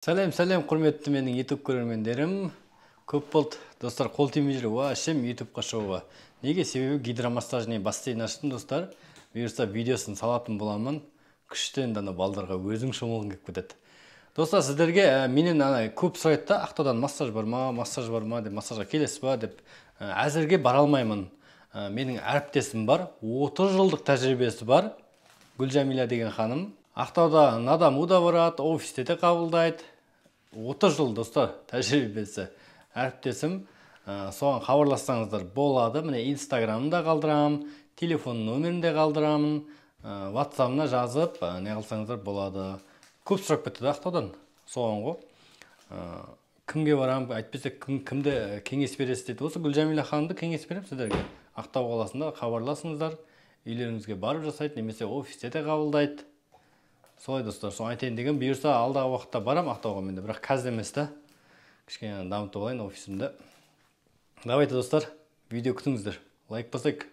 Сәлем, құрметті менің YouTube көрермендерім. Көп болды, достар, қол тимей жүр. Ашем YouTube-қа шығуға. Неге? Себебі гидромассажный бассейн аштым, достар. Бұйырса видеосын салатын боламын. Күштен дана балдарға өзің шомылғың келіп кетеді. Достар, сіздерге менен көп сұрайды да, Ақтаудан массаж бар ма, деп массажға келесіз ба деп. Әзірге бара алмаймын. Менің әріптесім бар, 30 жылдық тәжірибесі бар. Гүлжамиля деген ханым. Ақтауда надам уда барады, офисте де қабылдайды. 30 жыл, достар, тәжірибесі. Әріптесім, соған хабарлассаңыздар болады. Міне Инстаграмда қалдырамын, телефон нөмірінде қалдырамын, WhatsApp-на жазып, не қылсаңыздар болады. Көп сұрап кетті Ақтаудан. Соған ғой. Кімге барам, айтпесе кімді кеңес бересіз дейді. Осы Гүлжамиля ханымды кеңес берем сіздерге. Ақтау қаласында хабарласыңыздар, үйлеріңізге барып жасайды, немесе офисте де қабылдайды. Солай, достар, соны айтайын деген, бұйырса алдағы уақытта барам Ақтауға менде, бірақ қазір емес та. Кішкене дамытып алайын офисімді. Давайте, достар, видео күтіңіздер. Лайк басайық.